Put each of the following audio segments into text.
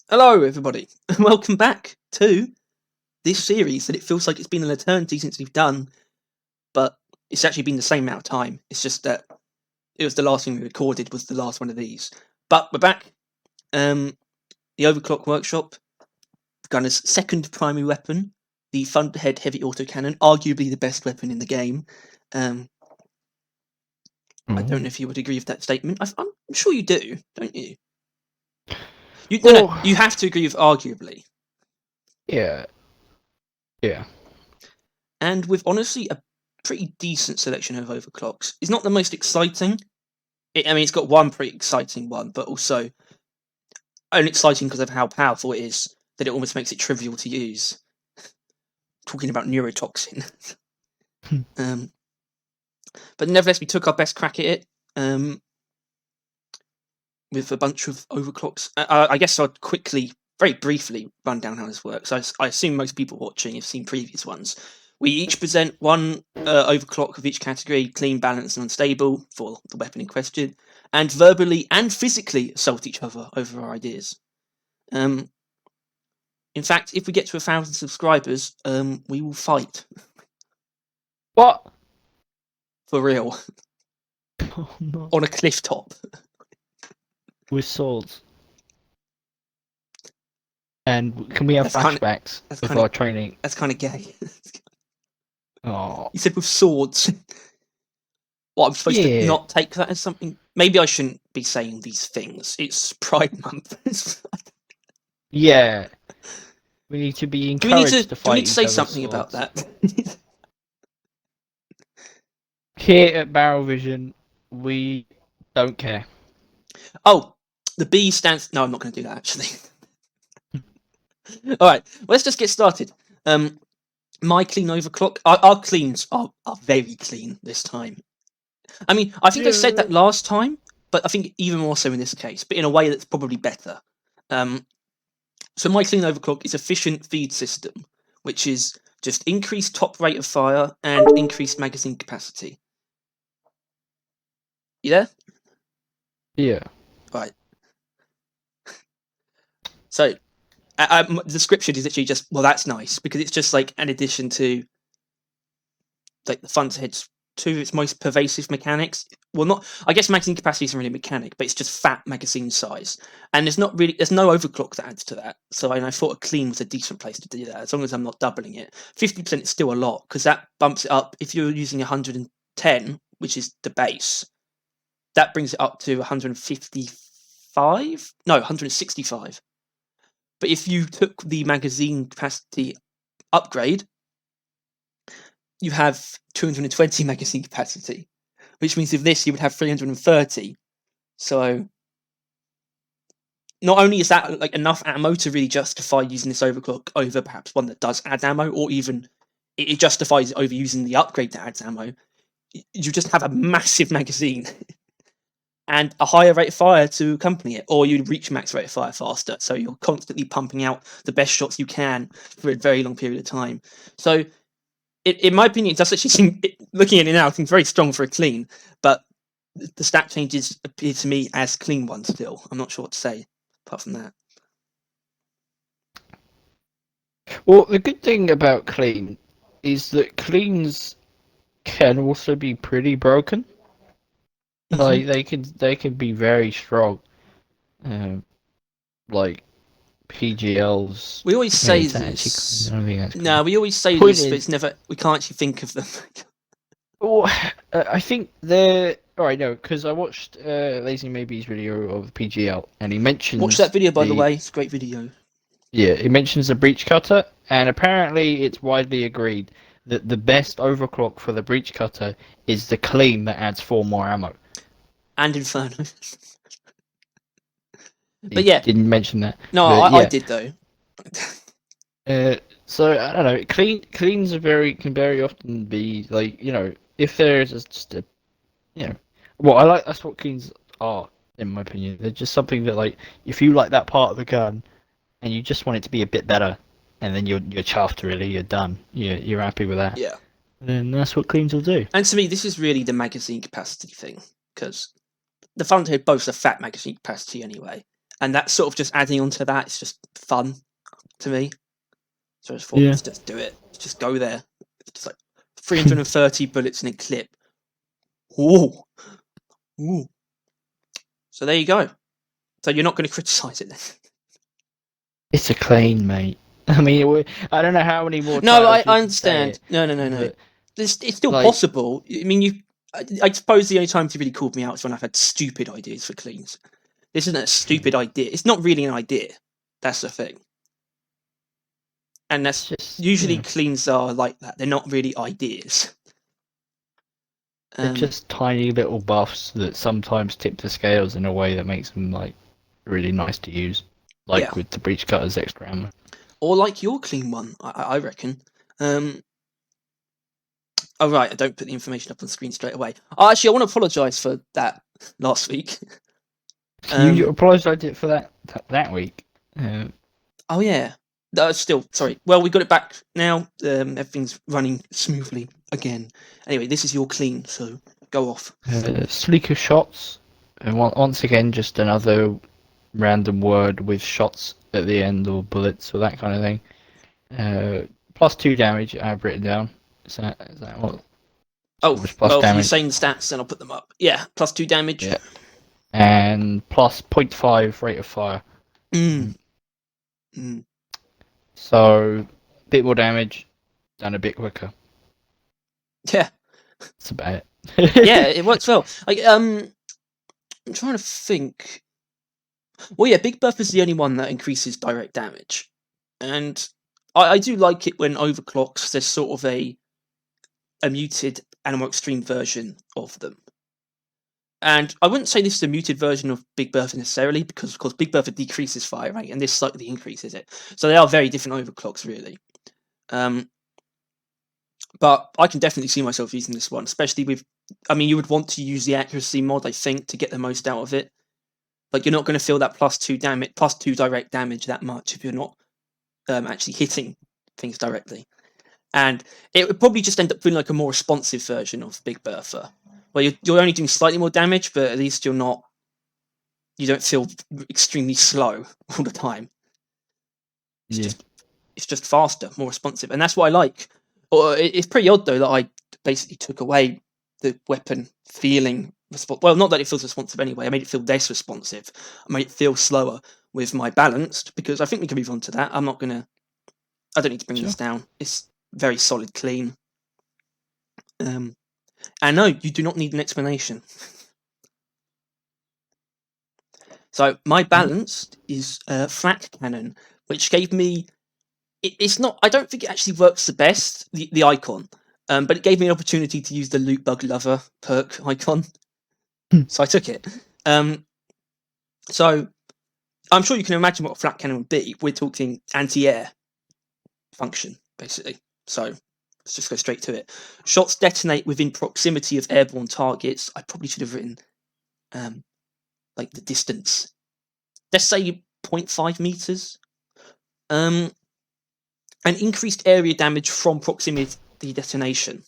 Hello, everybody, and welcome back to this series that it feels like it's been an eternity since we've done, but it's actually been the same amount of time. It's just that it was the last thing we recorded was the last one of these. But we're back. The Overclock Workshop, Gunner's second primary weapon, the Thunderhead Heavy Autocannon, arguably the best weapon in the game. I don't know if you would agree with that statement. I'm sure you do, don't you? No, you have to agree with arguably. Yeah. And with honestly a pretty decent selection of overclocks. It's not the most exciting. It's got one pretty exciting one, but also only exciting because of how powerful it is that it almost makes it trivial to use. Talking about neurotoxin. But nevertheless, we took our best crack at it with a bunch of overclocks. I guess I'd very briefly, run down how this works. I assume most people watching have seen previous ones. We each present one overclock of each category, clean, balanced, and unstable, for the weapon in question, and verbally and physically assault each other over our ideas. In fact, if we get to 1,000 subscribers, we will fight. What? For real. Oh, no. On a cliff top. With swords. And can we have flashbacks of our training? That's kind of gay. Oh. You said with swords. What, I'm supposed to not take that as something? Maybe I shouldn't be saying these things. It's Pride Month. Yeah. We need to be encouraged to fight. Do we need to say something about that? Here at Barrel Vision, we don't care. Oh, the B stands... No, I'm not going to do that, actually. Alright, well, let's just get started. My clean overclock... Our cleans are very clean this time. I mean, I think I said that last time, but I think even more so in this case, but in a way that's probably better. So my clean overclock is efficient feed system, which is just increased top rate of fire and increased magazine capacity. You there? Yeah. Right. So, the description is literally just, well, that's nice, because it's just like an addition to like the Thunderhead's two of its most pervasive mechanics. Well, I guess magazine capacity isn't really a mechanic, but it's just fat magazine size. And there's no overclock that adds to that. So I thought a clean was a decent place to do that, as long as I'm not doubling it. 50% is still a lot, because that bumps it up. If you're using 110, which is the base, that brings it up to 155? No, 165. But if you took the magazine capacity upgrade, you have 220 magazine capacity, which means with this you would have 330. So not only is that like enough ammo to really justify using this overclock over perhaps one that does add ammo, or even it justifies over using the upgrade that adds ammo, you just have a massive magazine and a higher rate of fire to accompany it, or you reach max rate of fire faster, so you're constantly pumping out the best shots you can for a very long period of time. So in my opinion, it does actually seem, looking at it now, it seems very strong for a clean, but the stat changes appear to me as clean ones still. I'm not sure what to say apart from that. Well, the good thing about clean is that cleans can also be pretty broken. Mm-hmm. Like they can be very strong. Like PGLs. We always say this. No, we always say this, but it's never. We can't actually think of them. Well, I think they're alright. No, because I watched Lazy Maybe's video of PGL, and he mentions. Watch that video, by the way. It's a great video. Yeah, he mentions the breach cutter, and apparently it's widely agreed that the best overclock for the breach cutter is the clean that adds 4 more ammo. And Inferno. But yeah, didn't mention that. No, I did though. So I don't know. Cleans can very often be like, if there's just a, well, that's what cleans are in my opinion. They're just something that, like, if you like that part of the gun, and you just want it to be a bit better, and then you're chuffed, really, you're done. You're happy with that. Yeah. Then that's what cleans will do. And to me, this is really the magazine capacity thing, because the Thunderhead boasts a fat magazine capacity anyway. and that's sort of just adding on to that. It's just fun to me. So I just thought, Yeah. let's just do it. Let's just go there. It's just like 330 bullets in a clip. Ooh. Ooh. So there you go. So you're not going to criticise it then? It's a clean, mate. I mean, I don't know how many more. No, times you I can understand. say it, No. but, It's still like- possible. I mean, I suppose the only times you really called me out is when I've had stupid ideas for cleans. This isn't a stupid idea. It's not really an idea. That's the thing. And that's just usually yeah. cleans are like that. They're not really ideas. They're just tiny little buffs that sometimes tip the scales in a way that makes them like really nice to use, like Yeah. with the breach cutter's extra ammo. Or like your clean one, I reckon. Oh right, I don't put the information up on the screen straight away. Oh, actually, I want to apologise for that last week. You apologised for that week. Oh yeah. Still, sorry. Well, we got it back now. Everything's running smoothly again. Anyway, this is your clean, so go off. SLEAKER shots. And once again, just another random word with shots at the end or bullets or that kind of thing. +2 damage. I've written down. Is that what? Oh, Plus well, if you're damage. saying stats, then I'll put them up. Yeah, +2 damage. Yeah. And plus 0.5 rate of fire. Mm. So, a bit more damage, done a bit quicker. Yeah. That's about it. Yeah, it works well. Like, I'm trying to think. Well, yeah, Big Buff is the only one that increases direct damage, and I do like it when overclocks. There's sort of a muted and more extreme version of them. And I wouldn't say this is a muted version of Big Bertha necessarily, because of course Big Bertha decreases fire rate, and this slightly increases it. So they are very different overclocks, really. But I can definitely see myself using this one, especially with. I mean, you would want to use the accuracy mod, I think, to get the most out of it. Like, you're not going to feel that +2 damage, +2 direct damage that much if you're not actually hitting things directly. And it would probably just end up feeling like a more responsive version of Big Bertha, where you're only doing slightly more damage, but at least you don't feel extremely slow all the time. It's just faster, more responsive, and that's what I like. Or it's pretty odd though that I basically took away the weapon feeling well, not that it feels responsive anyway. I made it feel less responsive. I made it feel slower with my balanced, because I think we can move on to that. I don't need to bring this down. It's very solid, clean. And no, you do not need an explanation. So my balanced is FLAK cannon, which gave me. It's not. I don't think it actually works the best. The icon, but it gave me an opportunity to use the loot bug lover perk icon, so I took it. So I'm sure you can imagine what a FLAK cannon would be. We're talking anti-air function, basically. So let's just go straight to it. Shots detonate within proximity of airborne targets. I probably should have written like the distance. Let's say 0.5 meters. And increased area damage from proximity detonation.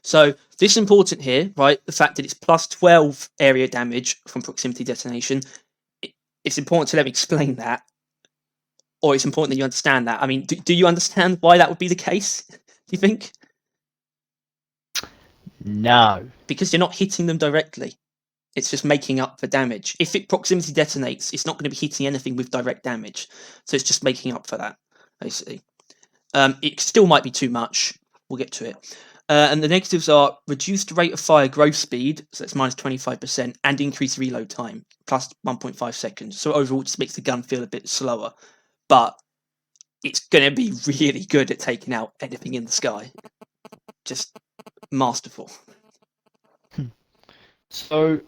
So this is important here, right? The fact that it's +12 area damage from proximity detonation. It's important to let me explain that, or it's important that you understand that. I mean, do you understand why that would be the case? Do you think? No. Because you're not hitting them directly. It's just making up for damage. If it proximity detonates, it's not going to be hitting anything with direct damage. So it's just making up for that, basically. It still might be too much. We'll get to it. And the negatives are reduced rate of fire growth speed, so it's -25%, and increased reload time, plus 1.5 seconds. So overall, it just makes the gun feel a bit slower. But it's going to be really good at taking out anything in the sky. Just masterful. So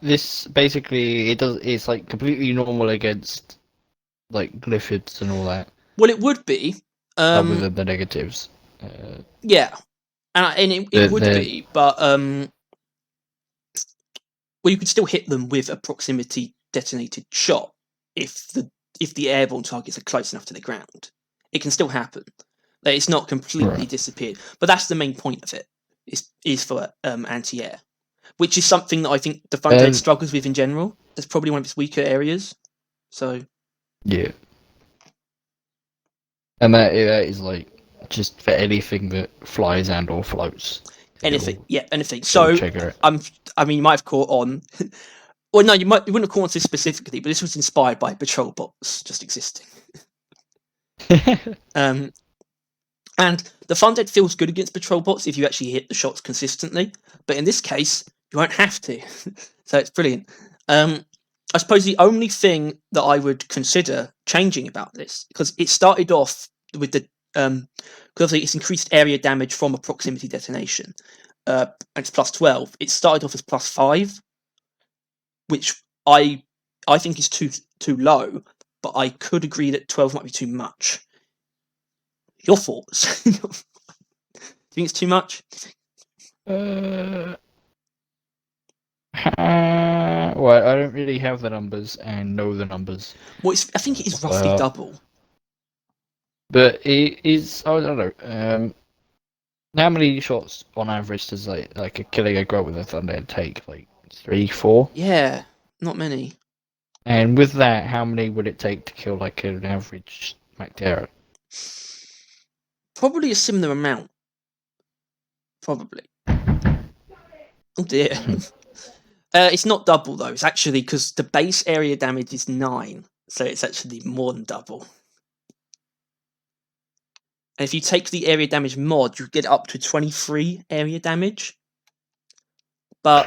this basically it's like completely normal against like glyphids and all that. Well, it would be. Other than the negatives. Yeah, and it would be, but well, you could still hit them with a proximity detonated shot if the airborne targets are close enough to the ground. It can still happen. Like, it's not completely disappeared, but that's the main point of it. Is for anti-air, which is something that I think the Thunderhead struggles with in general. That's probably one of its weaker areas. So Yeah. And that is like just for anything that flies and or floats. anything. It'll So trigger it. I mean, you might have caught on. Well, no, you wouldn't have caught on to this specifically, but this was inspired by patrol bots just existing. And the Thunderhead feels good against patrol bots if you actually hit the shots consistently. But in this case, you won't have to. So it's brilliant. I suppose the only thing that I would consider changing about this, because it started off with the because obviously it's increased area damage from a proximity detonation, and it's plus 12. It started off as plus 5, which I think is too low, but I could agree that 12 might be too much. Your thoughts? Do you think it's too much? Well, I don't really have the numbers and know the numbers. Well, I think it is roughly double. But it is, I don't know. How many shots on average does like a killing a grow with a Thunderhead take? Like 3, 4? Yeah, not many. And with that, how many would it take to kill like an average Mactera? Probably a similar amount. Probably. Oh dear. It's not double though. It's actually because the base area damage is 9, so it's actually more than double. And if you take the area damage mod, you get up to 23 area damage. But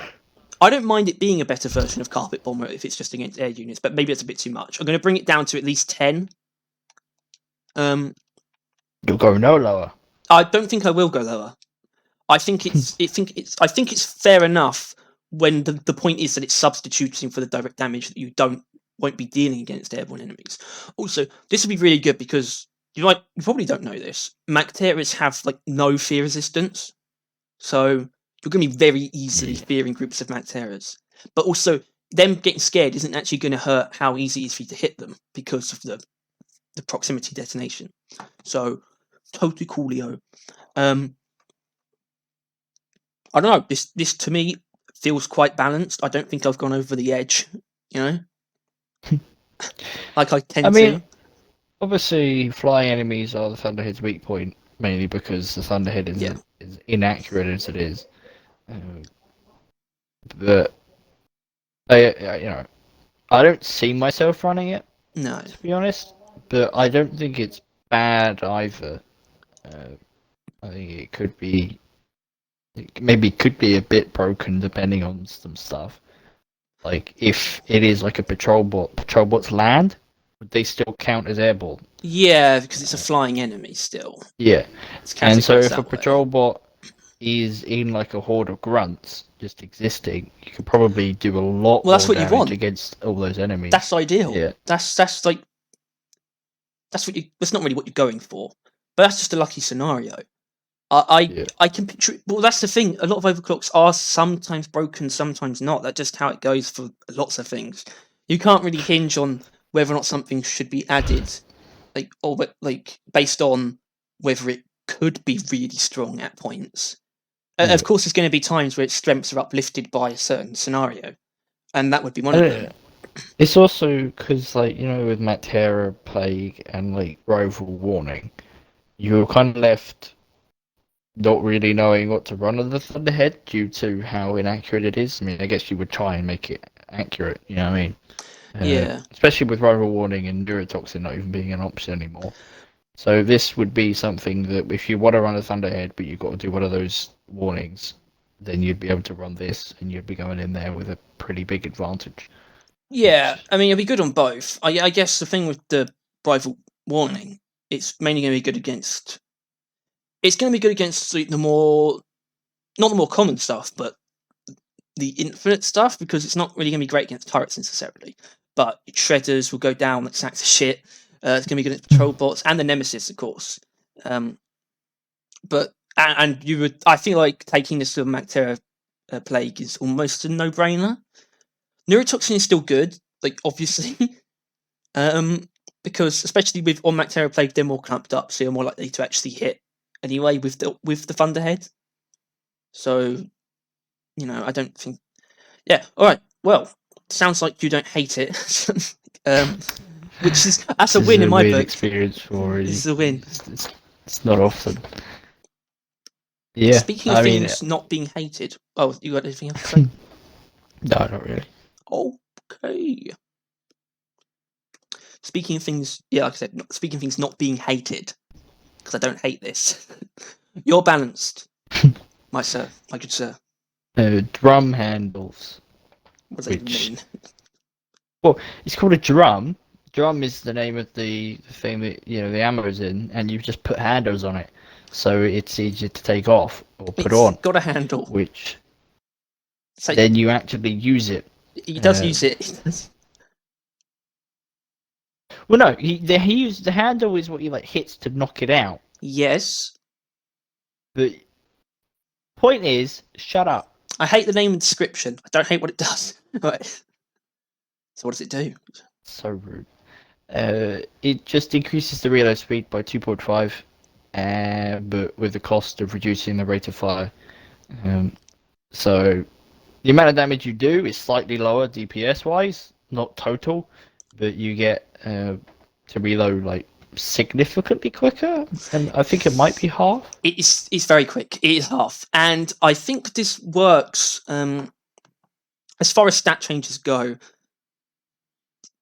I don't mind it being a better version of Carpet Bomber if it's just against air units, but maybe it's a bit too much. I'm going to bring it down to at least 10. You'll go no lower. I don't think I will go lower. I think it's fair enough when the point is that it's substituting for the direct damage that you won't be dealing against airborne enemies. Also, this would be really good because you probably don't know this. Macteras have like no fear resistance, so you're going to be very easily fearing groups of Macteras. But also, them getting scared isn't actually going to hurt how easy it is for you to hit them because of the proximity detonation. So totally coolio. I don't know. This to me feels quite balanced. I don't think I've gone over the edge, you know, like I tend to. Obviously, flying enemies are the Thunderhead's weak point, mainly because the Thunderhead is as inaccurate as it is. But I don't see myself running it. No, to be honest, but I don't think it's bad either. I think it could be. Maybe could be a bit broken depending on some stuff. Like if it is like a patrol bots land, would they still count as airborne? yeah, because it's a flying enemy still. Yeah, and so if a way. patrol bot is in like a horde of grunts just existing, you could probably do a lot more what damage you want against all those enemies. That's ideal. Yeah, that's like that's not really what you're going for, but that's just a lucky scenario. I can picture it. Well, that's the thing. A lot of overclocks are sometimes broken, sometimes not. That's just how it goes for lots of things. You can't really hinge on whether or not something should be added, based on whether it could be really strong at points. Of course, there's going to be times where its strengths are uplifted by a certain scenario, and that would be one of them. It's also because, with Mactera, Plague, and Rival Warning, you're kind of left not really knowing what to run on the Thunderhead due to how inaccurate it is. I mean, I guess you would try and make it accurate, you know what I mean? Yeah. Especially with Rival Warning and Neurotoxin not even being an option anymore. So this would be something that if you want to run a Thunderhead, but you've got to do one of those warnings, then you'd be able to run this, and you'd be going in there with a pretty big advantage. Yeah, I mean, it'd be good on both. I guess the thing with the Rival Warning, it's mainly going to be good against... It's going to be good against not the more common stuff, but the infinite stuff, because it's not really going to be great against turrets necessarily. But shredders will go down like sacks of shit. It's going to be good against patrol bots and the nemesis, of course. But I feel like taking this to a Mactera Plague is almost a no-brainer. Neurotoxin is still good, obviously, because especially on Mactera Plague, they're more clumped up, so you're more likely to actually hit anyway with the Thunderhead. So, I don't think... Yeah, alright, well, sounds like you don't hate it. Which is that's a This win is in my weird book. experience for you. This is a win. It's not often. Yeah, Speaking I of mean, things not being hated. Oh, you got anything else to say? no, not really. Okay. Speaking of things, yeah, like I said, speaking of things not being hated, because I don't hate this. You're balanced, my good sir. Drum handles. What does that even Which- mean? Well, it's called a drum. Drum is the name of the thing that the ammo's in, and you just put handles on it, so it's easier to take off or put It's on. got a handle. Which So then you actually use it. he does use it. Well, no, he used the handle is what he hits to knock it out. Yes. But point is, shut up. I hate the name and description. I don't hate what it does. Right. So what does it do? So rude. It just increases the reload speed by 2.5, but with the cost of reducing the rate of fire. So the amount of damage you do is slightly lower DPS wise, not total, but you get to reload significantly quicker, and I think it might be half. It's very quick. It is half, and I think this works. As far as stat changes go.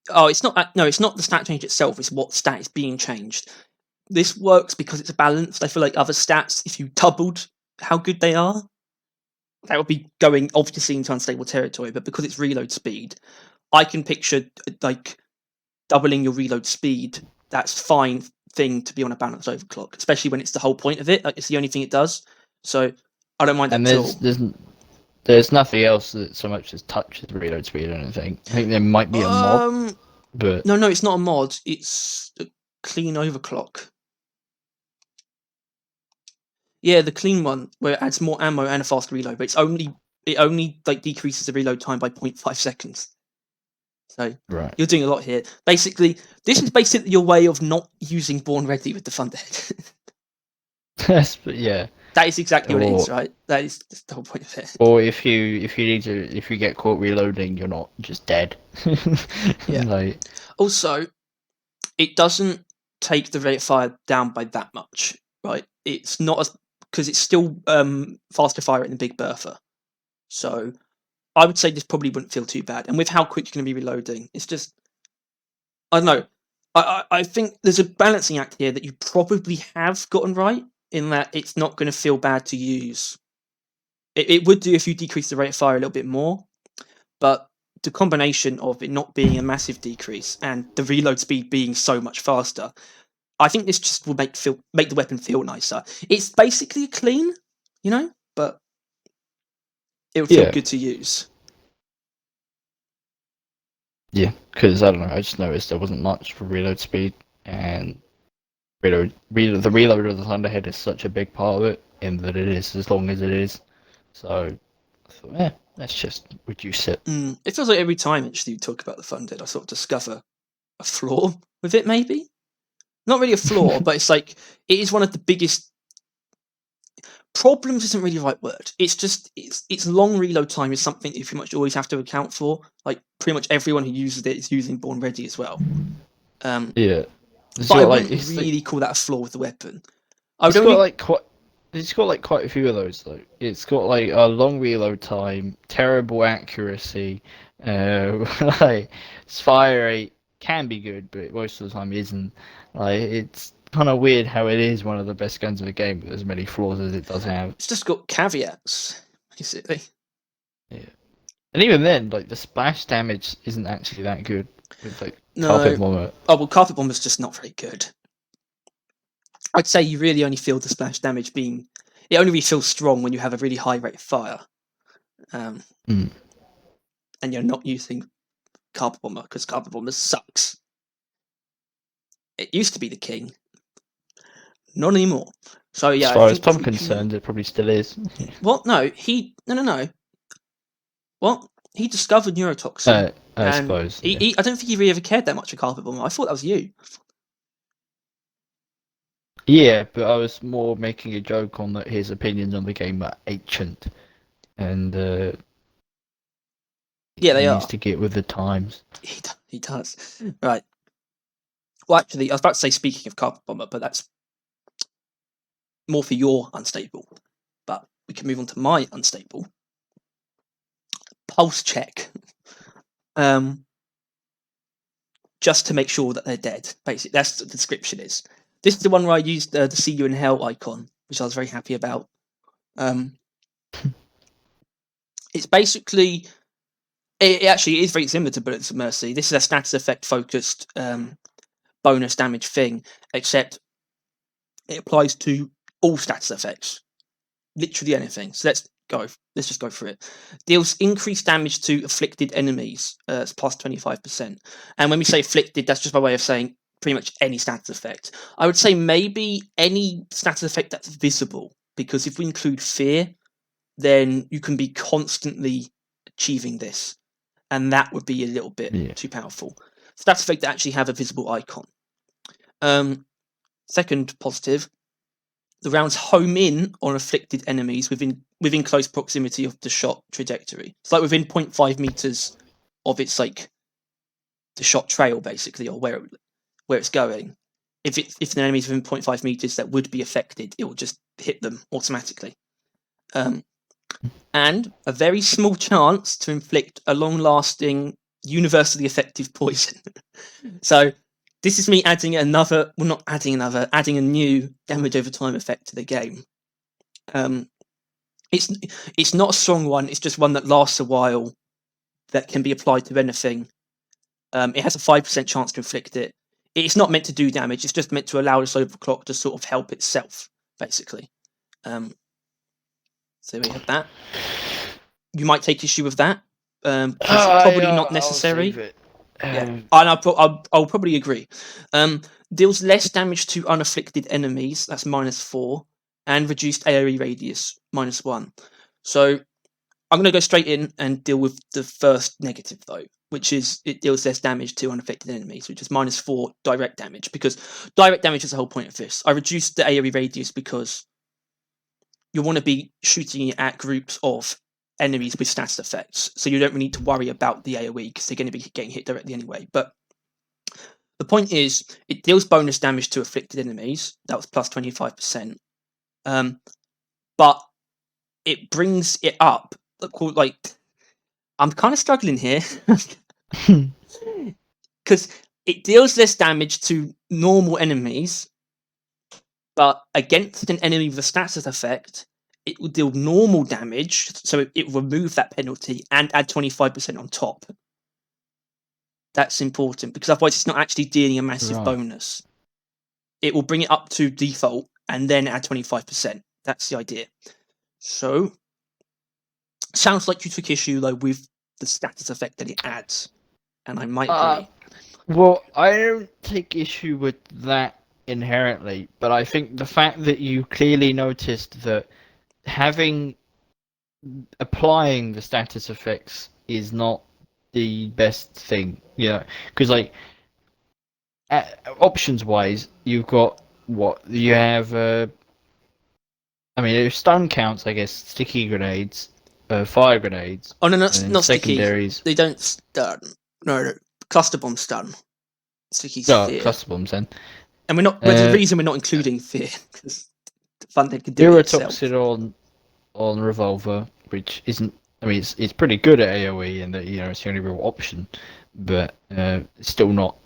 Oh, it's not. No, it's not the stat change itself. It's what stat is being changed. This works because it's balanced. I feel like other stats, if you doubled how good they are, that would be going obviously into unstable territory. But because it's reload speed, I can picture doubling your reload speed. That's fine thing to be on a balanced overclock, especially when it's the whole point of it. It's the only thing it does. So I don't mind that And at all. there's nothing else that so much as touches reload speed or anything. I think there might be a mod, but no, it's not a mod. It's a clean overclock. Yeah, the clean one where it adds more ammo and a faster reload, but it only decreases the reload time by 0.5 seconds. So right. You're doing a lot here. Basically, this is basically your way of not using Born Ready with the Thunderhead. Yes, but yeah. That is exactly what it is, right? That is the whole point of it. Or if you get caught reloading, you're not just dead. Yeah. Also, it doesn't take the rate of fire down by that much, right? It's not as because it's still faster fire than Big Bertha. So I would say this probably wouldn't feel too bad. And with how quick you're going to be reloading, it's just I don't know. I think there's a balancing act here that you probably have gotten right in that it's not going to feel bad to use. It would do if you decrease the rate of fire a little bit more, but the combination of it not being a massive decrease and the reload speed being so much faster, I think this just will make the weapon feel nicer. It's basically a clean, but it would feel good to use. Yeah, because I don't know. I just noticed there wasn't much for reload speed, and the reload of the Thunderhead is such a big part of it, in that it is as long as it is. So I thought, let's just reduce it. It feels like every time actually you talk about the Thunderhead, I sort of discover a flaw with it. Maybe not really a flaw, but it's it is one of the biggest problems. Isn't really the right word. It's just its long reload time is something you pretty much always have to account for. Pretty much everyone who uses it is using Born Ready as well. Yeah, but I wouldn't really call that a flaw with the weapon. It's got quite a few of those though. It's got a long reload time, terrible accuracy, its fire rate can be good, but most of the time isn't. It's kind of weird how it is one of the best guns in the game, with as many flaws as it does have. It's just got caveats, basically. Yeah, and even then, the splash damage isn't actually that good with No. Carpet Bomber. Oh well, Carpet Bomber's just not very good. I'd say you really only feel the splash damage being. It only really feels strong when you have a really high rate of fire, and you're not using Carpet Bomber because Carpet Bomber sucks. It used to be the king, not anymore. So yeah, as far as I'm concerned, it probably still is. What? No, no. What? He discovered neurotoxin. I suppose. I don't think he really ever cared that much for Carpet Bomber. I thought that was you. Yeah, but I was more making a joke on that his opinions on the game are ancient, and Yeah, they He are. needs to get with the times. He does. Right. Well, actually, I was about to say speaking of Carpet Bomber, but that's more for your unstable. But we can move on to my unstable. Pulse check. Just to make sure that they're dead. Basically, that's what the description is. This is the one where I used the "See You in Hell" icon, which I was very happy about. It's basically, it actually is very similar to Bullets of Mercy. This is a status effect focused bonus damage thing, except it applies to all status effects, literally anything. So let's just go through it. Deals increased damage to afflicted enemies. It's plus 25%. And when we say afflicted, that's just by way of saying pretty much any status effect. I would say maybe any status effect that's visible, because if we include fear, then you can be constantly achieving this, and that would be a little bit too powerful. Status effect that actually have a visible icon. Second positive, the rounds home in on afflicted enemies within close proximity of the shot trajectory. It's like within 0.5 meters of its like the shot trail, basically, or where it's going. If an enemy's within 0.5 meters that would be affected, it will just hit them automatically. And a very small chance to inflict a long-lasting, universally effective poison. So this is me adding a new damage over time effect to the game. It's not a strong one. It's just one that lasts a while, that can be applied to anything. It has a 5% chance to inflict it. It's not meant to do damage. It's just meant to allow this overclock to sort of help itself, basically. So we have that. You might take issue with that. It's probably not necessary. Yeah, and I'll probably agree. Deals less damage to unafflicted enemies. That's -4, and reduced AoE radius -1. So I'm going to go straight in and deal with the first negative though, which is it deals less damage to unaffected enemies, which is -4 direct damage, because direct damage is the whole point of this. I reduced the AoE radius because you want to be shooting at groups of enemies with status effects, so you don't really need to worry about the AoE because they're going to be getting hit directly anyway. But the point is, it deals bonus damage to afflicted enemies. That was plus 25%. But it brings it up. Like, I'm kind of struggling here because it deals less damage to normal enemies, but against an enemy with a status effect, it will deal normal damage, so it will remove that penalty and add 25% on top. That's important, because otherwise it's not actually dealing a massive bonus. It will bring it up to default and then add 25%. That's the idea. So, sounds like you took issue, though, with the status effect that it adds. And I might agree. Well, I don't take issue with that inherently, but I think the fact that you clearly noticed that applying the status effects is not the best thing, because like options wise, you've got what you have. I mean, if stun counts, I guess sticky grenades, fire grenades. Oh no, not secondaries. Sticky. They don't stun. No, cluster bomb stun. Sticky's fear. Cluster bombs then. And we're not. The reason we're not including fear, because Thunderhead can do it itself. Neurotoxin on revolver, which isn't. I mean, it's pretty good at AOE, and that it's the only real option, but it's still not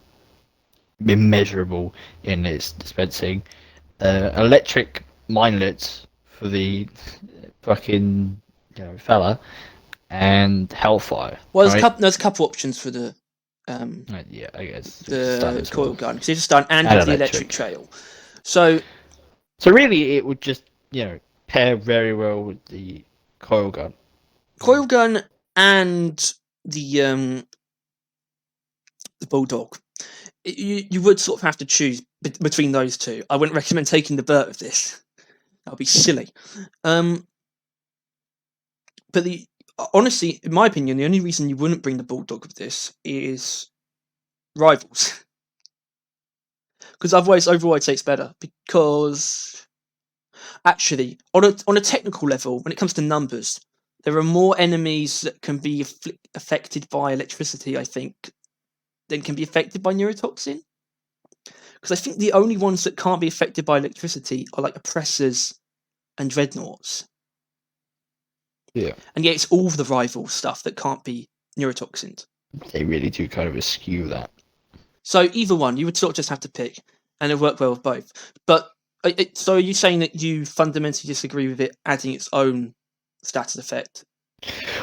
immeasurable in its dispensing. Electric minelets for the fucking fella, and Hellfire. Well, there's a couple options for the. Yeah, I guess the coil gun, because it's a stun and have the electric trail. So really, it would just pair very well with the coil gun. Coil gun and the bulldog. You would sort of have to choose between those two. I wouldn't recommend taking the Burt with this. That would be silly. But honestly, in my opinion, the only reason you wouldn't bring the bulldog with this is rivals. Because otherwise, overall, I'd say it's better. Because actually, on a technical level, when it comes to numbers, There are more enemies that can be affected by electricity, I think, than can be affected by neurotoxin. Because I think the only ones that can't be affected by electricity are like oppressors and dreadnoughts. Yeah. And yet it's all the rival stuff that can't be neurotoxined. They really do kind of eschew that. So either one, you would sort of just have to pick, and it'll work well with both. But so are you saying that you fundamentally disagree with it adding its own status effect?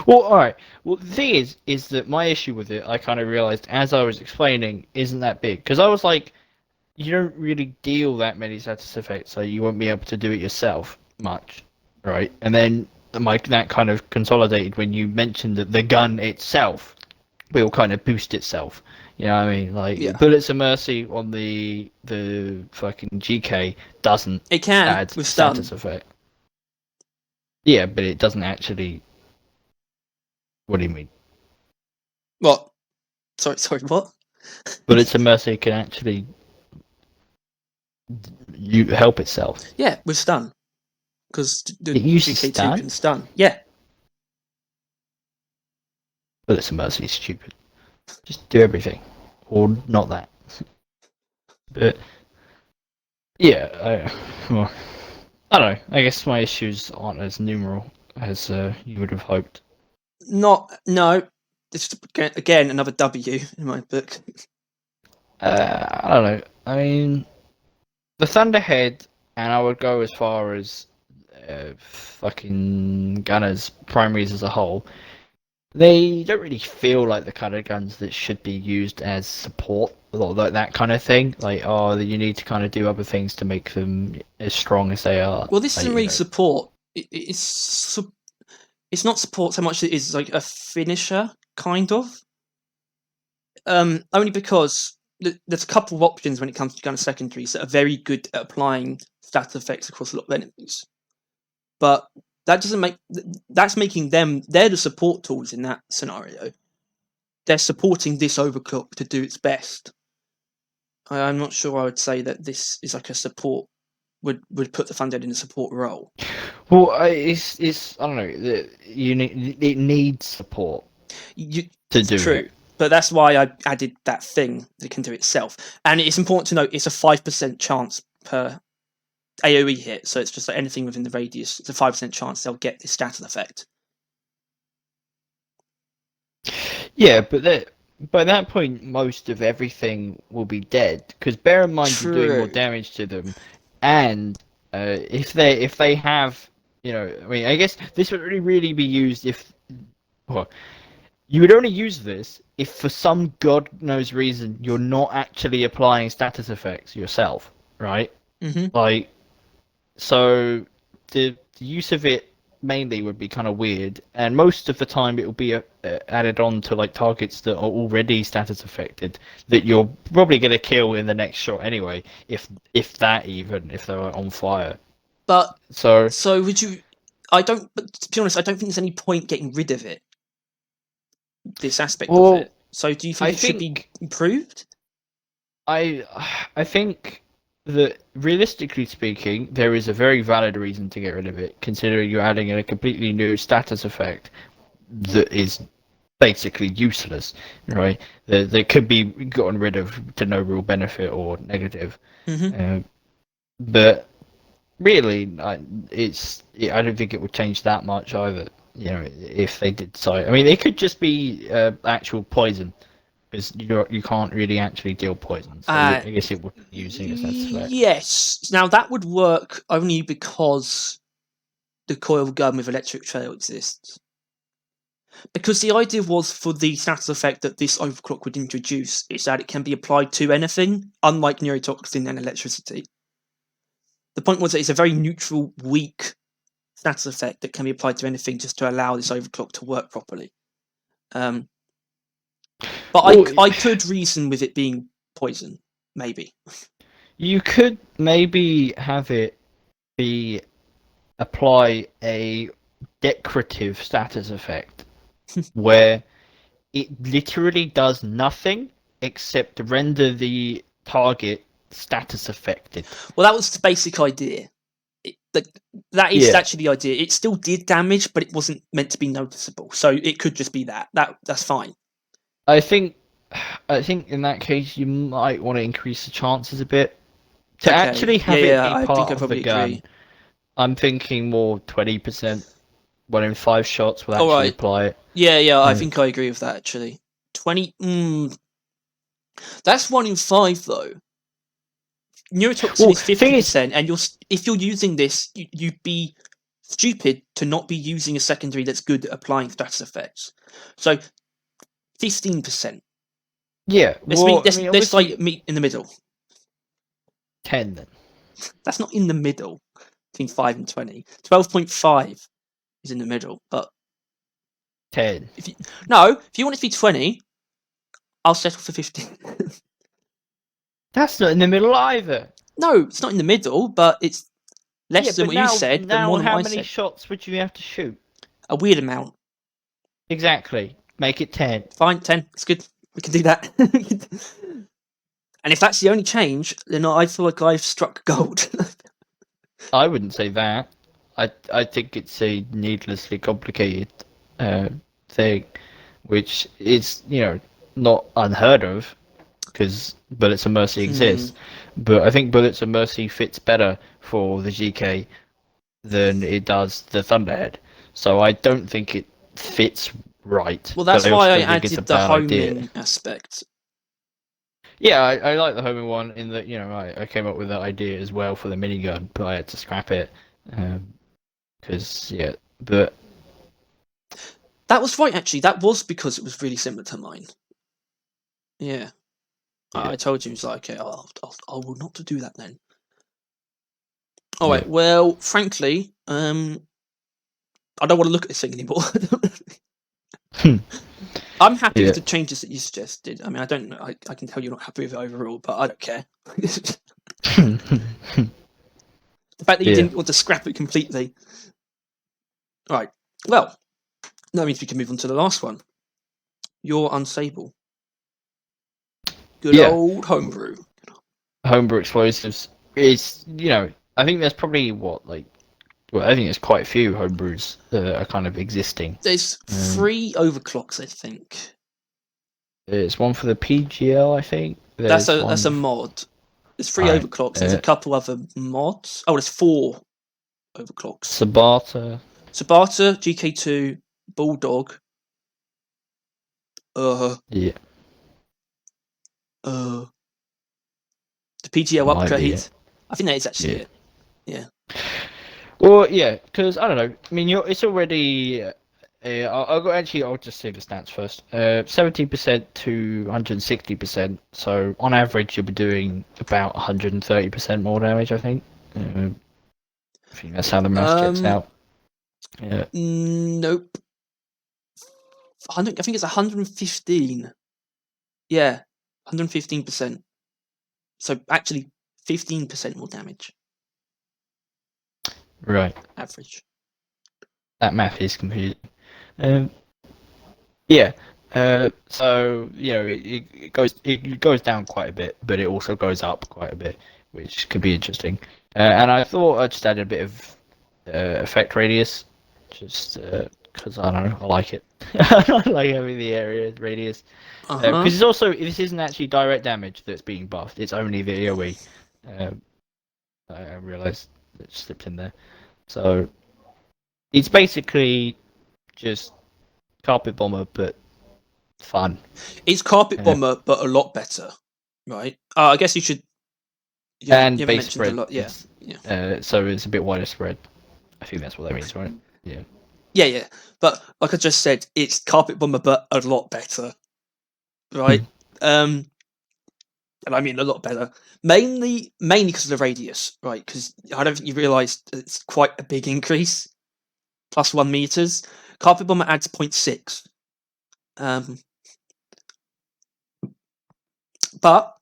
Well, all right. Well, the thing is that my issue with it, I kind of realized as I was explaining, isn't that big. Because I was like, you don't really deal that many status effects, so you won't be able to do it yourself much, right? And then that kind of consolidated when you mentioned that the gun itself will kind of boost itself. You know what I mean? Like, Bullets of Mercy on the fucking GK doesn't add with status stun. effect. Yeah, but it doesn't actually. What do you mean? What? Sorry, what? Bullets of Mercy can actually help itself. Yeah, with stun. Because the It uses GK2 stun? can stun. Yeah. Bullets of Mercy is stupid. Just do everything. Or not that. But yeah, I don't know. I guess my issues aren't as numerous as you would have hoped. No. This is again another W in my book. I don't know. I mean, the Thunderhead, and I would go as far as fucking Gunner's primaries as a whole. They don't really feel like the kind of guns that should be used as support, or like that kind of thing. Like, you need to kind of do other things to make them as strong as they are. Well, this like, isn't really support. It's not support so much as it is like a finisher, kind of. Only because there's a couple of options when it comes to gun secondaries that are very good at applying status effects across a lot of enemies. But that doesn't make that's making them they're the support tools in that scenario. They're supporting this overclock to do its best. I'm not sure I would say that this is like a support would put the Thunderhead in a support role. Well, it's I don't know. It needs support to do true. it. But that's why I added that thing that it can do itself. And it's important to note it's a 5% chance per AoE hit, so it's just like anything within the radius, it's a 5% chance they'll get this status effect. Yeah, but by that point, most of everything will be dead. Because bear in mind, you're doing more damage to them, and if they have, I mean, I guess this would really be used if, well, you would only use this if, for some god knows reason, you're not actually applying status effects yourself, right? Mm-hmm. Like, so the use of it mainly would be kind of weird, and most of the time it will be added on to like targets that are already status affected that you're probably going to kill in the next shot anyway, if they're on fire. But so would you? But to be honest, I don't think there's any point getting rid of it. This aspect of it. So do you think it should be improved? I think that, realistically speaking, there is a very valid reason to get rid of it, considering you're adding in a completely new status effect that is basically useless, right? That could be gotten rid of to no real benefit or negative. Mm-hmm. But really, I don't think it would change that much either. If they did so. I mean, it could just be actual poison. Because you can't really actually deal poison, so I guess it would be using it as that. Yes. Now that would work only because the coil gun with electric trail exists. Because the idea was for the status effect that this overclock would introduce is that it can be applied to anything, unlike neurotoxin and electricity. The point was that it's a very neutral, weak status effect that can be applied to anything just to allow this overclock to work properly. But I could reason with it being poison, maybe. You could maybe have it apply a decorative status effect where it literally does nothing except render the target status affected. Well, that was the basic idea. that is Yeah. actually the idea. It still did damage, but it wasn't meant to be noticeable. So it could just be that. That's fine. I think in that case you might want to increase the chances a bit to Okay. actually have Yeah, it be I think part I of the probably gun. agree. I'm thinking more 20%. 1 in 5 shots will All actually right. apply it. Yeah, I think I agree with that actually. 20. That's 1 in 5 though. Neurotoxin Well, is thing is, 50%, and if you're using this, you'd be stupid to not be using a secondary that's good at applying status effects. So 15%. yeah. Well, I mean, Let's obviously like meet in the middle. 10 then. That's not in the middle between 5 and 20. 12.5 is in the middle. But 10. if you want it to be 20, I'll settle for 15. That's not in the middle either. No, it's not in the middle, but it's less than but what you said, but more than how what I many said. shots would you have to shoot? A weird amount. Exactly. Make it 10. Fine, 10. It's good. We can do that. And if that's the only change, then I feel like I've struck gold. I wouldn't say that. I think it's a needlessly complicated thing, which is not unheard of because Bullets of Mercy exists. But I think Bullets of Mercy fits better for the GK than it does the Thunderhead. So I don't think it fits right. Well, that's but why I also think it's added a the bad idea. homing aspect. Yeah, I like the homing one in that I came up with that idea as well for the minigun, but I had to scrap it because but That was right, actually. That was because it was really similar to mine. Yeah. I told you, it was like, okay, I will not do that then. All right. Well, frankly, I don't want to look at this thing anymore. I'm happy with the changes that you suggested. I mean, I don't know. I can tell you're not happy with it overall, but I don't care. The fact that you didn't want to scrap it completely. All right. Well, that means we can move on to the last one. You're unstable. Good old homebrew. Homebrew explosives is I think there's probably I think there's quite a few homebrews that are kind of existing. There's 3 overclocks, I think. There's one for the PGL, I think. That's a mod. There's 3 overclocks. There's a couple other mods. Oh, there's 4 overclocks. Sabata, GK2, Bulldog. Yeah. The PGL upgrade. I think that is actually it. Yeah. Well, yeah, because I don't know. I mean, it's already. I'll just say the stats first. 17% to 160%. So on average, you'll be doing about 130% more damage. I think. I think that's how the math checks out. Yeah. Nope. I think it's 115. Yeah, 115%. So actually, 15% more damage. Right. Average. That math is confusing. Yeah. So it goes down quite a bit, but it also goes up quite a bit, which could be interesting. And I thought I'd just add a bit of effect radius, just because I don't know, I like it. I like having the area radius because it's also this isn't actually direct damage that's being buffed; it's only the AOE. I realised it slipped in there. So it's basically just Carpet Bomber, but fun. It's Carpet Bomber, but a lot better, right? I guess you should. And base spread. Yeah. So it's a bit wider spread. I think that's what that means, right? Yeah. Yeah. But like I just said, it's Carpet Bomber, but a lot better, right? And I mean a lot better. Mainly because of the radius, right? Because I don't think you realised it's quite a big increase. Plus 1 meters. Carpet Bomber adds 0.6. But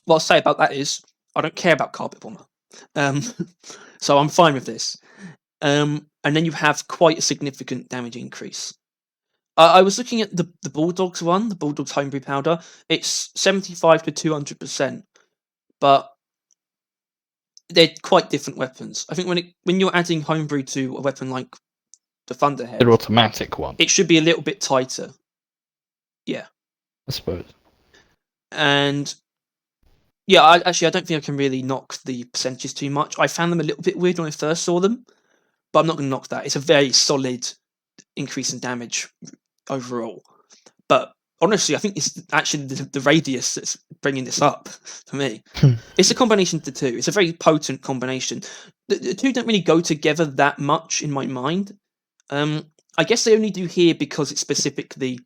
what I'll say about that is I don't care about Carpet Bomber. So I'm fine with this. And then you have quite a significant damage increase. I was looking at the Bulldogs one, the Bulldogs Homebrew Powder. It's 75 to 200%. But they're quite different weapons. I think when you're adding homebrew to a weapon like the Thunderhead, The automatic one, it should be a little bit tighter. Yeah, I suppose. and yeah, I don't think I can really knock the percentages too much. I found them a little bit weird when I first saw them, but I'm not going to knock that. It's a very solid increase in damage overall. But honestly, I think it's actually the radius that's bringing this up for me. It's a combination of the two. It's a very potent combination. The two don't really go together that much in my mind. I guess they only do here because it's specifically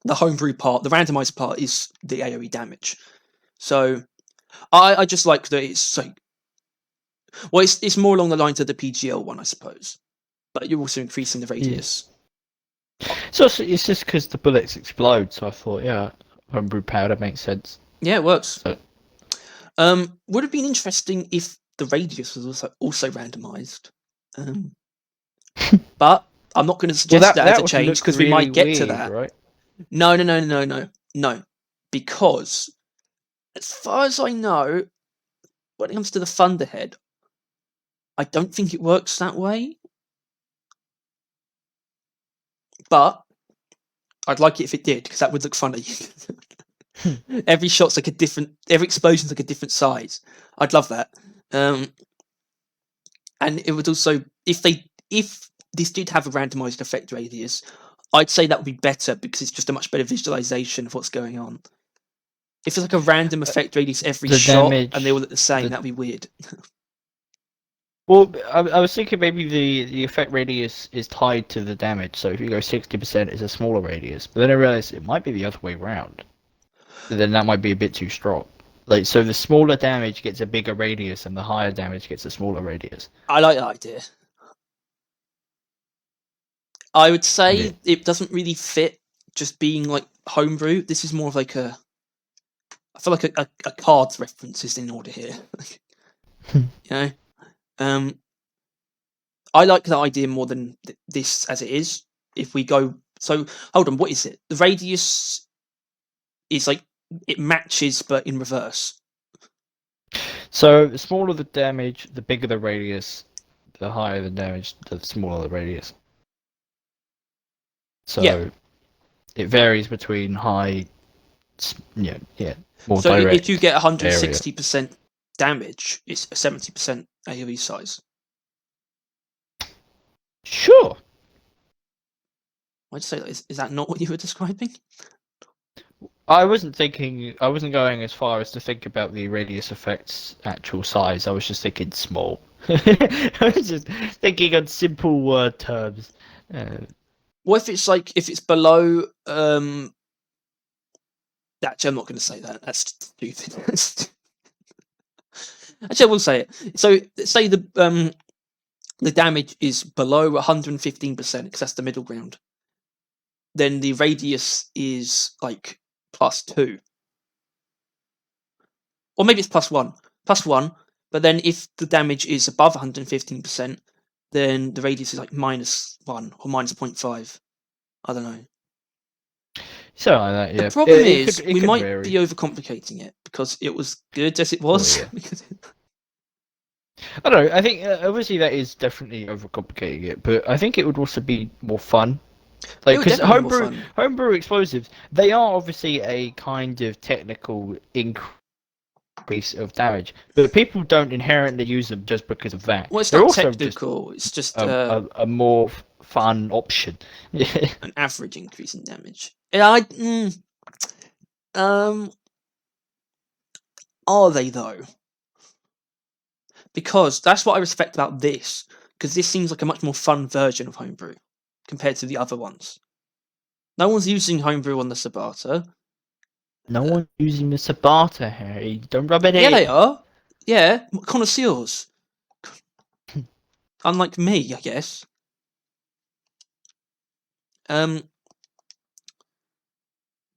the homebrew part. The randomized part is the AoE damage. So I just like that it's like, well, it's more along the lines of the PGL one, I suppose. But you're also increasing the radius. So it's just because the bullets explode. So I thought, yeah, homebrew powder makes sense. Yeah, it works. So, would have been interesting if the radius was also randomized. But I'm not going to suggest that as a change because we might get to that. Right? No. Because as far as I know, when it comes to the Thunderhead, I don't think it works that way. But I'd like it if it did, because that would look funny. Every shot's like every explosion's like a different size. I'd love that. And it would also, if this did have a randomized effect radius, I'd say that would be better because it's just a much better visualization of what's going on. If it's like a random effect radius every shot and they all look the same, that'd be weird. Well, I was thinking maybe the effect radius is tied to the damage. So if you go 60%, it's a smaller radius. But then I realized it might be the other way around. Then that might be a bit too strong. Like, so the smaller damage gets a bigger radius, and the higher damage gets a smaller radius. I like that idea. I would say it doesn't really fit just being like homebrew. This is more of like I feel like a cards reference is in order here. You know? I like the idea more than this as it is. If we go, so hold on, what is it? The radius is like it matches, but in reverse. So the smaller the damage, the bigger the radius. The higher the damage, the smaller the radius. So it varies between high, more so direct. If you get 160% damage, it's a 70% AoE size. Sure. Why'd you say that? Is that not what you were describing? I wasn't going as far as to think about the radius effect's actual size. I was just thinking small. I was just thinking on simple word terms. What if it's below? Actually, I'm not going to say that. That's stupid. Actually, I will say it. So, say the damage is below 115% because that's the middle ground. Then the radius is like +2, or maybe it's +1. But then if the damage is above 115%, then the radius is like -1 or -0.5. I don't know. So like that, yeah. The problem is we might vary. be overcomplicating it because it was good as it was. Oh, yeah. I don't know. I think obviously that is definitely overcomplicating it, but I think it would also be more fun. Like, because homebrew explosives, they are obviously a kind of technical increase of damage, but people don't inherently use them just because of that. Well, it's not technical. It's just a more fun option. An average increase in damage. Are they though? Because that's what I respect about this. Because this seems like a much more fun version of homebrew compared to the other ones. No one's using homebrew on the Sabata. No one's using the Sabata, Harry. Don't rub it in. Yeah, they are. Yeah, connoisseurs. Unlike me, I guess.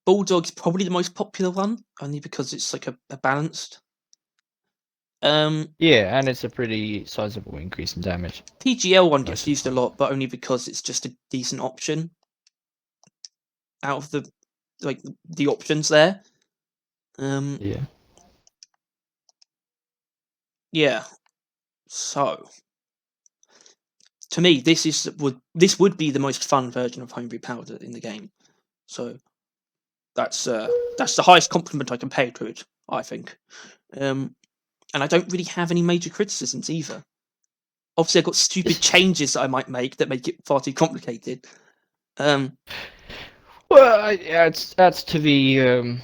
Bulldog's probably the most popular one, only because it's like a balanced. Yeah, and it's a pretty sizable increase in damage. PGL one gets used a lot, but only because it's just a decent option out of the options there. Yeah, yeah. So, to me, this would be the most fun version of Homebrew Powder in the game. So that's the highest compliment I can pay to it, I think. And I don't really have any major criticisms either. Obviously, I've got stupid changes that I might make that make it far too complicated. Well, that's to the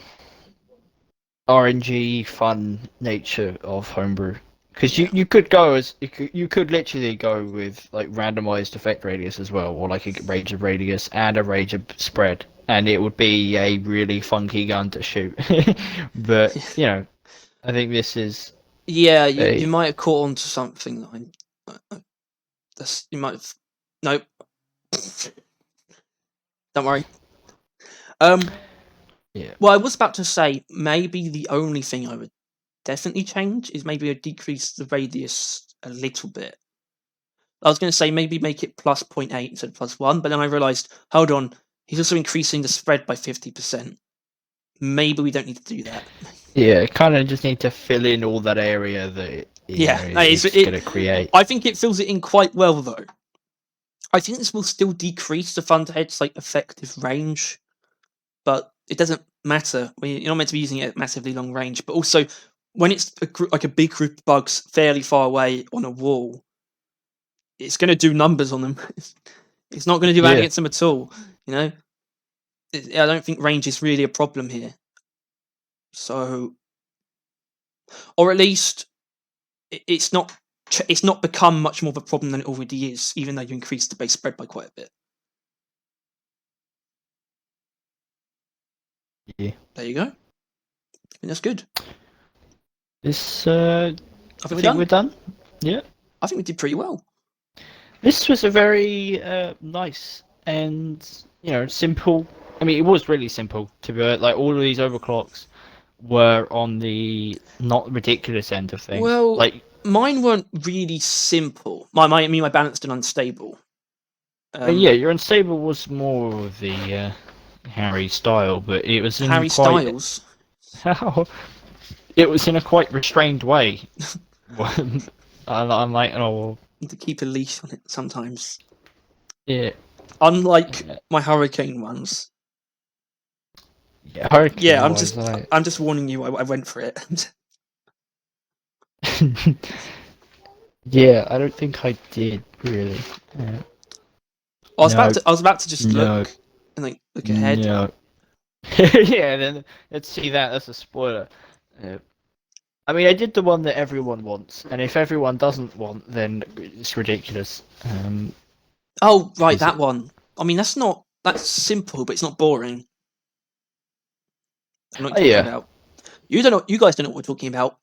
RNG fun nature of Homebrew. Because you could go you could literally go with like randomized effect radius as well, or like a range of radius and a range of spread, and it would be a really funky gun to shoot. But I think this is You might have caught on to something that you might have. Nope. Don't worry. Yeah. Well, I was about to say maybe the only thing I would definitely change is maybe I'd decrease the radius a little bit. I was going to say maybe make it plus 0.8 instead of plus 1, but then I realised, hold on, he's also increasing the spread by 50%. Maybe we don't need to do that. Yeah, kind of just need to fill in all that area that it's going to create. I think it fills it in quite well, though. I think this will still decrease the Thunderhead's effective range, but it doesn't matter. You're not meant to be using it at massively long range, but also when it's a big group of bugs fairly far away on a wall, it's going to do numbers on them. It's not going to do bad against them at all. I don't think range is really a problem here. So, or at least it's not become much more of a problem than it already is, even though you increase the base spread by quite a bit. Yeah. There you go. I think that's good. This I think we're done. Yeah. I think we did pretty well. This was a very nice and simple. I mean, it was really simple to be like all of these overclocks were on the not ridiculous end of things. Well, mine weren't really simple. My balanced and unstable. Your unstable was more of the Harry style, but it was in Harry Styles. It was in a quite restrained way. I'm like, oh. Need to keep a leash on it sometimes. Yeah. Unlike my hurricane ones. Yeah, hurricane. Yeah, I'm just warning you. I went for it. Yeah, I don't think I did really. Yeah. I was about to just look and look ahead. No. Yeah, then let's see that. That's a spoiler. I mean, I did the one that everyone wants, and if everyone doesn't want, then it's ridiculous. Oh, right, that one. I mean, that's simple, but it's not boring. I'm not talking about. You guys don't know what we're talking about.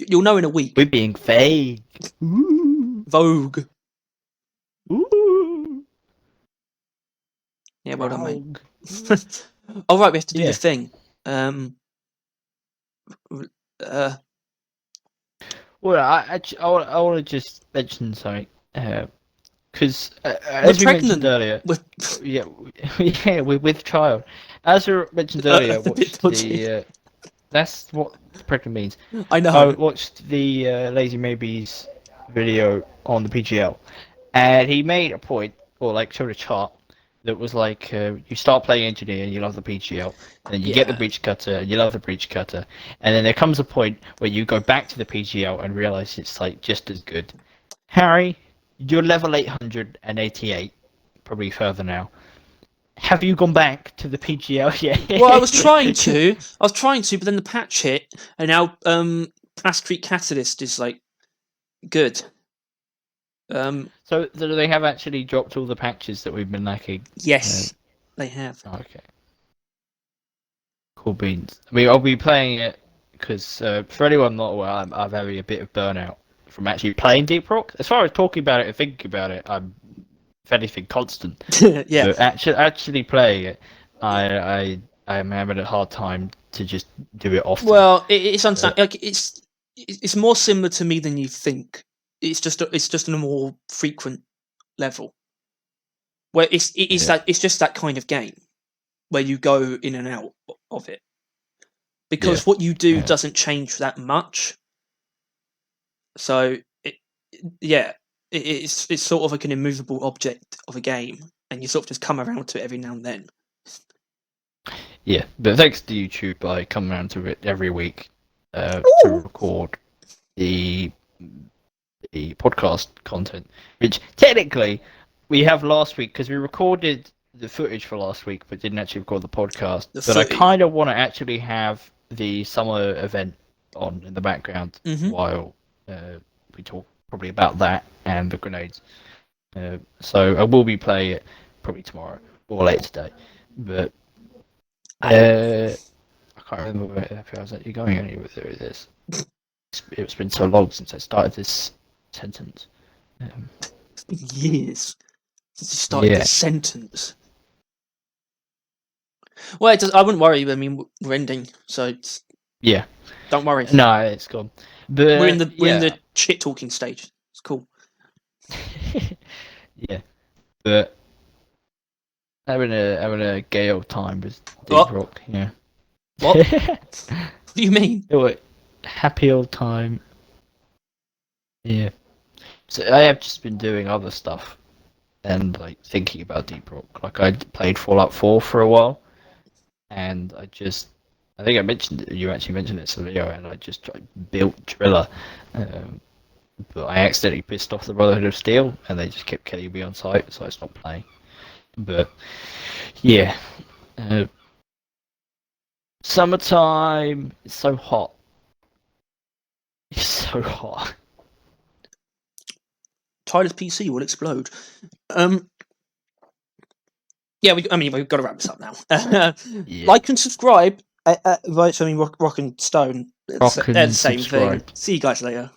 You'll know in a week. We're being vague. Ooh. Vogue. Ooh. Yeah, well done, mate. All right, we have to do the thing. Well, I want to just mention something, because as we mentioned earlier, we're with child. As we mentioned earlier, that's what pregnant means. I know. I watched the Lazy Maybe's video on the PGL, and he made a point, or showed a chart that was you start playing engineer and you love the PGL, and then you get the breach cutter and you love the breach cutter, and then there comes a point where you go back to the PGL and realize it's just as good. Harry, you're level 888, probably further now. Have you gone back to the PGL yet? Well, I was trying to, but then the patch hit, and now Plascrete Catalyst is good. So they have actually dropped all the patches that we've been lacking? Yes, they have. Okay. Cool beans. I mean, I'll be playing it because for anyone not aware, I'm having a bit of burnout from actually playing Deep Rock. As far as talking about it and thinking about it, I'm, if anything, constant. Yeah. But actually playing it, I'm having a hard time to just do it often. Well, it's it's more similar to me than you think. It's just on a more frequent level, where it's just that kind of game where you go in and out of it, because what you do doesn't change that much. So it's sort of like an immovable object of a game, and you sort of just come around to it every now and then. Yeah, but thanks to YouTube, I come around to it every week to record the podcast content, which technically we have last week because we recorded the footage for last week, but didn't actually record the podcast. But I kind of want to actually have the summer event on in the background while we talk probably about that and the grenades. So I will be playing it probably tomorrow or later today, but I can't remember if I was actually going anywhere with this. It's been so long since I started this sentence. It's been years since you started this sentence. Well, I wouldn't worry. I mean, we're ending, so don't worry. No, it's gone. But we're in the shit talking stage. It's cool. Yeah, but having a gay old time with Deep Rock. Yeah. What? What do you mean? Happy old time. Yeah. So I have just been doing other stuff and like thinking about Deep Rock. Like I played Fallout 4 for a while, and I think I mentioned it, you actually mentioned it, Leo, and I just built Driller. But I accidentally pissed off the Brotherhood of Steel, and they just kept killing me on sight, so I stopped playing. But yeah, summertime. It's so hot. It's so hot. Tyler's PC will explode. Yeah, we've got to wrap this up now. Like and subscribe. Rock and Stone. They're the same thing. See you guys later.